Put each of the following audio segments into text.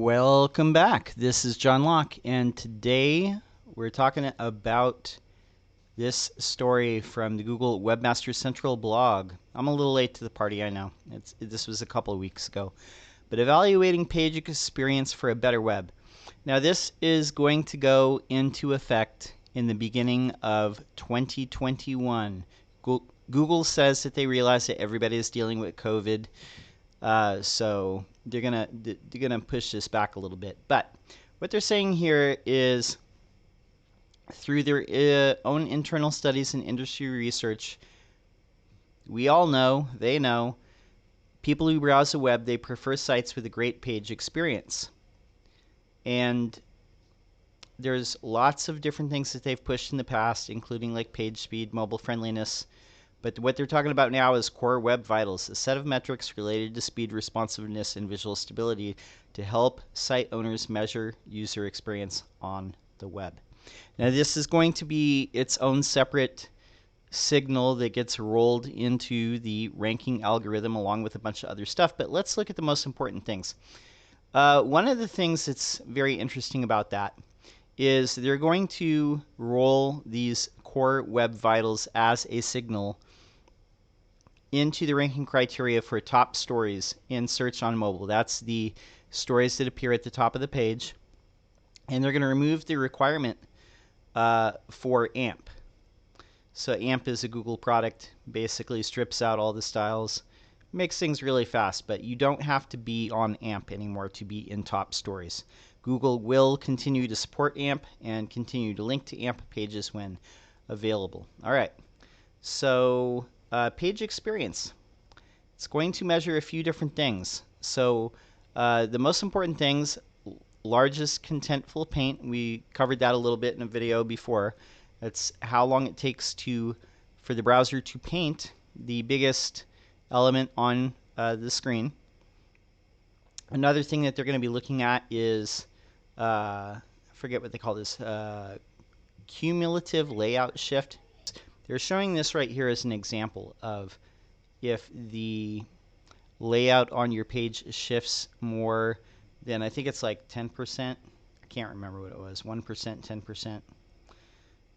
Welcome back. This is John Locke, and today we're talking about this story from the Google Webmaster Central blog. I'm a little late to the party, I know. This was a couple of weeks ago. But evaluating page experience for a better web. Now this is going to go into effect in the beginning of 2021. Google says that they realize that everybody is dealing with COVID. So they're gonna push this back a little bit. But what they're saying here is, through their own internal studies and industry research, we all know, they know, people who browse the web, they prefer sites with a great page experience. And there's lots of different things that they've pushed in the past, including like page speed, mobile friendliness. But what they're talking about now is Core Web Vitals, a set of metrics related to speed, responsiveness, and visual stability to help site owners measure user experience on the web. Now this is going to be its own separate signal that gets rolled into the ranking algorithm along with a bunch of other stuff, but let's look at the most important things. One of the things that's very interesting about that is they're going to roll these Core Web Vitals as a signal into the ranking criteria for top stories in search on mobile. That's the stories that appear at the top of the page. And they're going to remove the requirement for AMP. So AMP is a Google product, basically strips out all the styles, makes things really fast, but you don't have to be on AMP anymore to be in top stories. Google will continue to support AMP and continue to link to AMP pages when available. All right, so page experience. It's going to measure a few different things. So the most important things, largest contentful paint. We covered that a little bit in a video before. That's how long it takes for the browser to paint the biggest element on the screen. Another thing that they're going to be looking at is, I forget what they call this, cumulative layout shift. They're showing this right here as an example of if the layout on your page shifts more than, I think it's like 10%. I can't remember what it was, 1%, 10%.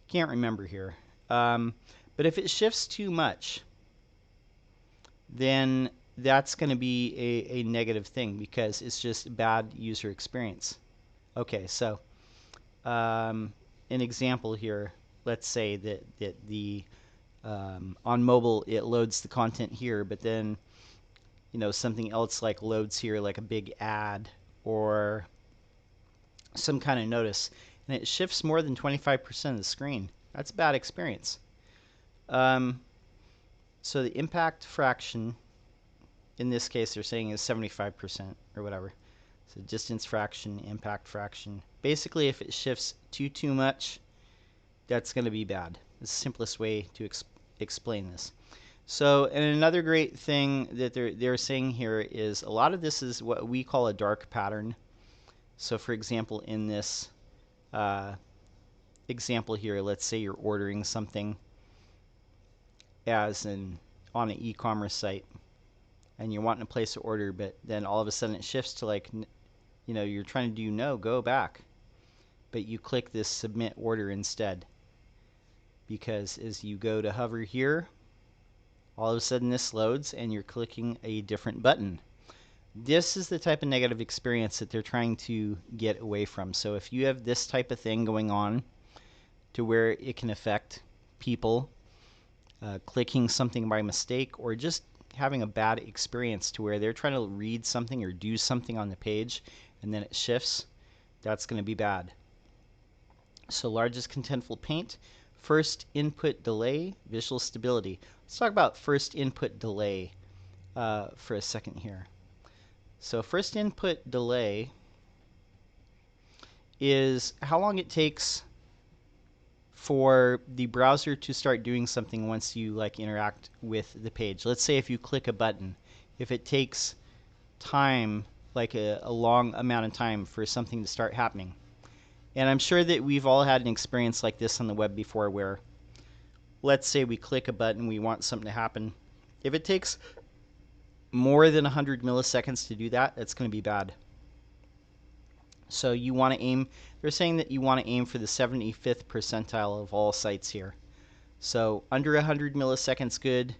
Can't remember here. But if it shifts too much, then that's going to be a negative thing because it's just bad user experience. Okay, so an example here. Let's say that the on mobile it loads the content here, but then something else like loads here, like a big ad or some kind of notice, and it shifts more than 25% of the screen. That's a bad experience. So the impact fraction in this case they're saying is 75% or whatever. So distance fraction, impact fraction. Basically, if it shifts too much, that's going to be bad. It's the simplest way to explain this. So, and another great thing that they're saying here is a lot of this is what we call a dark pattern. So, for example, in this example here, let's say you're ordering something on an e-commerce site, and you're wanting to place an order, but then all of a sudden it shifts to like, you're trying to do go back, but you click this submit order instead. Because as you go to hover here, all of a sudden this loads and you're clicking a different button. This is the type of negative experience that they're trying to get away from. So if you have this type of thing going on to where it can affect people clicking something by mistake, or just having a bad experience to where they're trying to read something or do something on the page and then it shifts, that's going to be bad. So largest contentful paint, first input delay, visual stability. Let's talk about first input delay for a second here. So first input delay is how long it takes for the browser to start doing something once you interact with the page. Let's say if you click a button, if it takes time, like a long amount of time for something to start happening. And I'm sure that we've all had an experience like this on the web before where, let's say we click a button, we want something to happen. If it takes more than 100 milliseconds to do that, that's going to be bad. So you want to aim, they're saying that you want to aim for the 75th percentile of all sites here. So under 100 milliseconds good,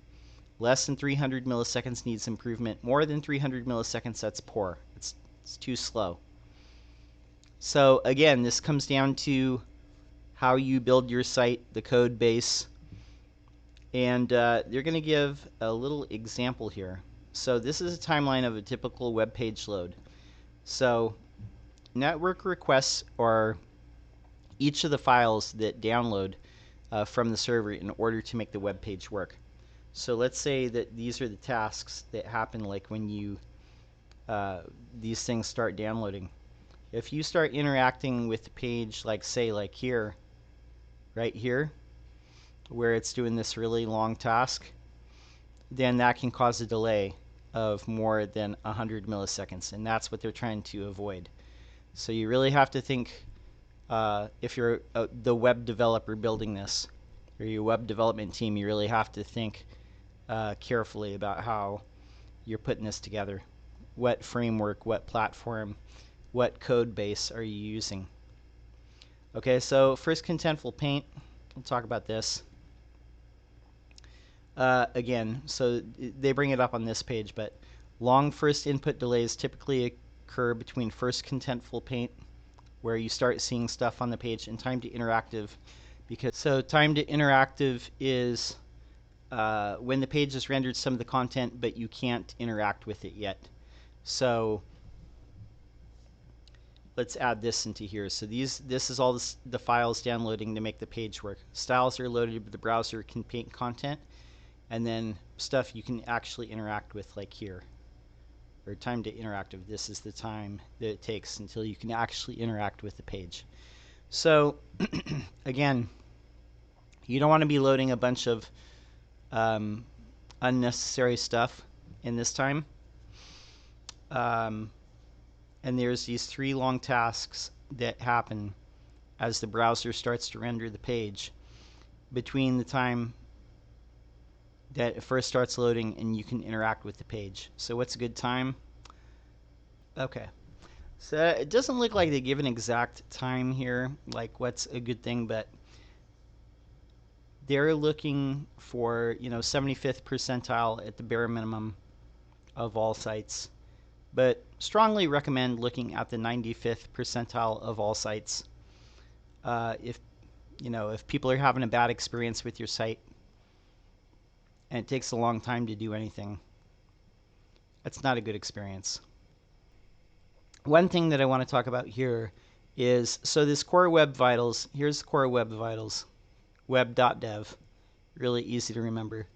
less than 300 milliseconds needs improvement, more than 300 milliseconds that's poor. It's too slow. So again, this comes down to how you build your site, the code base, and they're going to give a little example here. So this is a timeline of a typical web page load. So network requests are each of the files that download from the server in order to make the web page work. So let's say that these are the tasks that happen like when you these things start downloading. If you start interacting with the page, like say like here, right here, where it's doing this really long task, then that can cause a delay of more than 100 milliseconds, and that's what they're trying to avoid. So you really have to think, if you're the web developer building this, or your web development team, you really have to think carefully about how you're putting this together. What framework, what platform, what code base are you using? Okay, so first Contentful paint, we'll talk about this. Again, so they bring it up on this page, but long first input delays typically occur between first Contentful paint, where you start seeing stuff on the page, and time to interactive. So time to interactive is when the page has rendered some of the content, but you can't interact with it yet. So let's add this into here. So this is all the files downloading to make the page work. Styles are loaded, but the browser can paint content, and then stuff you can actually interact with, like here. Or time to interactive, this is the time that it takes until you can actually interact with the page. So again, you don't want to be loading a bunch of unnecessary stuff in this time. And there's these 3 long tasks that happen as the browser starts to render the page between the time that it first starts loading and you can interact with the page. So what's a good time? Okay, so it doesn't look like they give an exact time here, like what's a good thing, but they're looking for, 75th percentile at the bare minimum of all sites, but strongly recommend looking at the 95th percentile of all sites. If people are having a bad experience with your site and it takes a long time to do anything, that's not a good experience. One thing that I want to talk about here is, so this core web vitals, here's the core web vitals, web.dev, really easy to remember,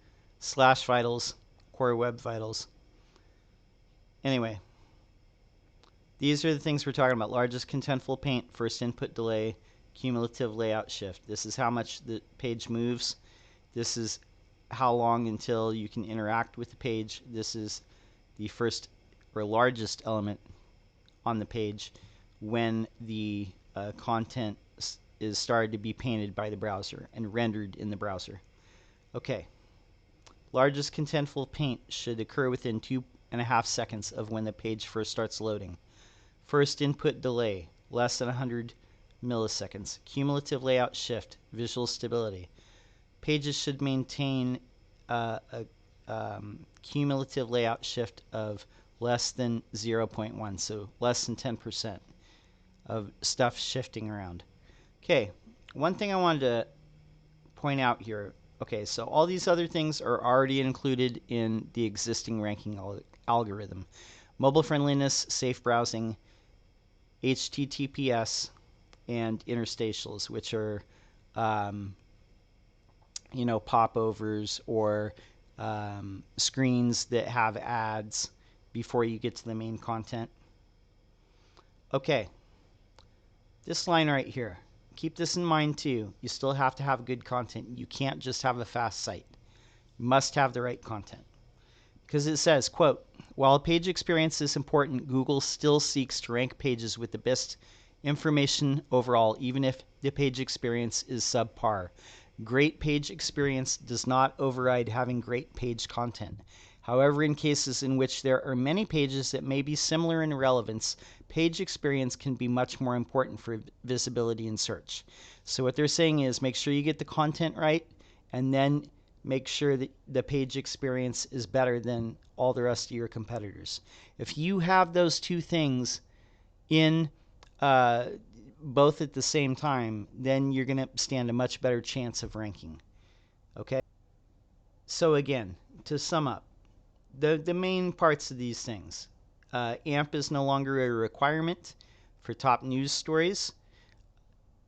/vitals, core web vitals. Anyway, these are the things we're talking about: largest contentful paint, first input delay, cumulative layout shift. This is how much the page moves. This is how long until you can interact with the page. This is the first or largest element on the page when the content is started to be painted by the browser and rendered in the browser. Okay, largest contentful paint should occur within 2.5 seconds of when the page first starts loading. First input delay, less than 100 milliseconds. Cumulative layout shift, visual stability. Pages should maintain a cumulative layout shift of less than 0.1, so less than 10% of stuff shifting around. Okay, one thing I wanted to point out here. Okay, so all these other things are already included in the existing ranking algorithm. Mobile friendliness, safe browsing, HTTPS, and interstitials, which are popovers or screens that have ads before you get to the main content. Okay, this line right here, keep this in mind too. You still have to have good content. You can't just have a fast site. You must have the right content. Because it says, quote, while page experience is important, Google still seeks to rank pages with the best information overall, even if the page experience is subpar. Great page experience does not override having great page content. However, in cases in which there are many pages that may be similar in relevance page experience can be much more important for visibility in search. So what they're saying is make sure you get the content right, and then make sure that the page experience is better than all the rest of your competitors. If you have those two things in both at the same time, then you're going to stand a much better chance of ranking. Okay? So again, to sum up, the main parts of these things. AMP is no longer a requirement for top news stories.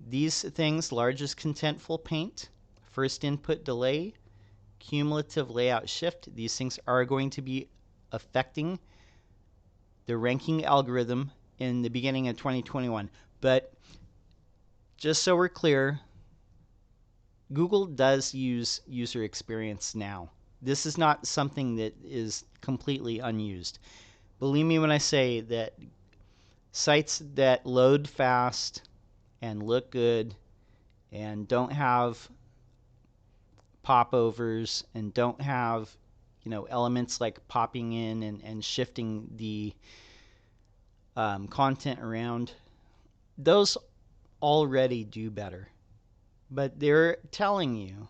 These things, largest contentful paint, first input delay, cumulative layout shift, these things are going to be affecting the ranking algorithm in the beginning of 2021. But just so we're clear, Google does use user experience now. This is not something that is completely unused. Believe me when I say that sites that load fast and look good and don't have popovers and don't have, elements like popping in and shifting the content around, those already do better. But they're telling you,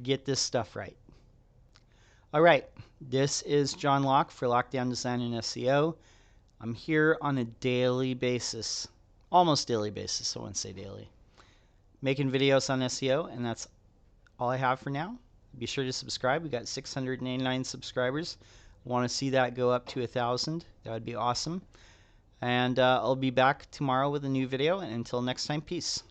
get this stuff right. All right, this is John Locke for Lockdown Design and SEO. I'm here on a daily basis, almost daily basis, I wouldn't say daily, making videos on SEO, and that's all I have for now. Be sure to subscribe. We got 689 subscribers. Want to see that go up to 1,000. That would be awesome. And I'll be back tomorrow with a new video. And until next time, peace.